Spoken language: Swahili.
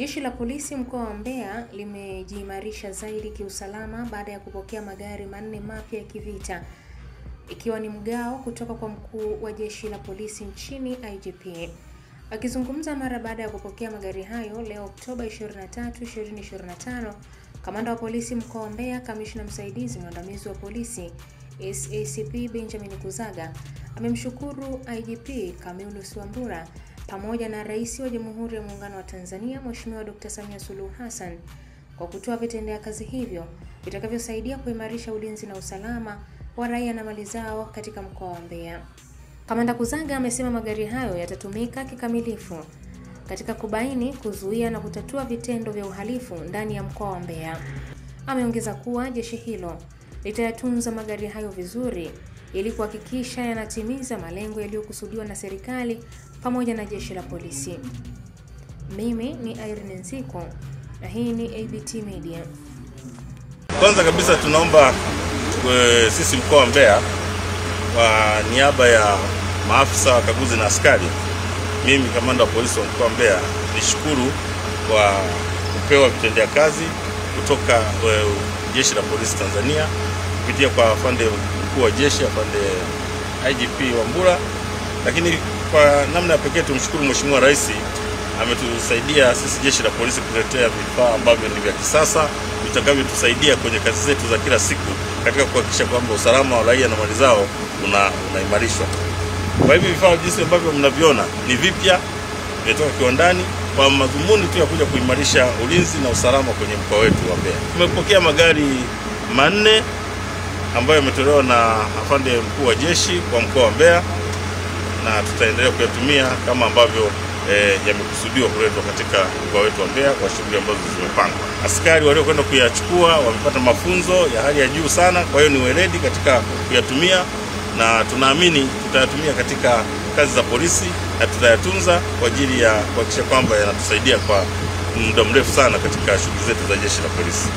Jeshi la polisi mkoa wa Mbeya limejiimarisha zaidi kiusalama baada ya kupokea magari manne mapya ya kivita, ikiwa ni mgao kutoka kwa mkuu wa jeshi la polisi nchini IGP. Akizungumza mara baada ya kupokea magari hayo leo Oktoba 23, 2025, kamanda wa polisi mkoa wa Mbeya, kamishna msaidizi mwandamizi wa polisi SACP Benjamin Kuzaga amemshukuru IGP Camillus Wambura pamoja na Rais wa Jamhuri ya Muungano wa Tanzania Mheshimiwa Dr. Samia Suluhu Hassan kwa kutoa vitendea kazi hivyo vitakavyosaidia kuimarisha ulinzi na usalama wa raia na mali zao katika mkoa wa Mbeya. Kamanda Kuzaga amesema magari hayo yatatumika kikamilifu katika kubaini, kuzuia na kutatua vitendo vya uhalifu ndani ya mkoa wa Mbeya. Ameongeza kuwa jeshi hilo litayatunza magari hayo vizuri ili kuhakikisha yanatimiza malengo yaliyokusudiwa na serikali pamoja na jeshi la polisi. Mimi ni Irene Nziko na hii ni ABT Media. Kwanza kabisa tunaomba sisi mkoa wa Mbeya kwa niaba ya maafisa wakaguzi na askari, mimi kamanda wa polisi wa mkoa wa Mbeya nishukuru kwa kupewa vitendea kazi kutoka jeshi la polisi Tanzania kupitia kwa afande mkuu wa jeshi afande IGP Wambura. Lakini kwa namna ya pekee tumshukuru Mheshimiwa Rais, ametusaidia sisi jeshi la polisi kuletea vifaa ambavyo ni vya kisasa vitakavyotusaidia kwenye kazi zetu za kila siku katika kuhakikisha kwamba usalama wa raia na mali zao unaimarishwa. Kwa hivyo vifaa jinsi ambavyo mnaviona ni vipya, vimetoka kiwandani kwa madhumuni tu ya kuja kuimarisha ulinzi na usalama kwenye mkoa wetu wa Mbeya. Tumepokea magari manne ambayo yametolewa na afande mkuu wa jeshi kwa mkoa wa Mbeya na tutaendelea kuyatumia kama ambavyo yamekusudiwa kuletwa katika mkoa wetu wa Mbeya kwa shughuli ambazo zimepangwa. Askari waliokwenda kuyachukua wamepata mafunzo ya hali ya juu sana, kwa hiyo ni weledi katika kuyatumia na tunaamini tutayatumia katika kazi za polisi na tutayatunza kwa ajili ya kuhakikisha kwamba yanatusaidia kwa muda mrefu sana katika shughuli zetu za jeshi la polisi.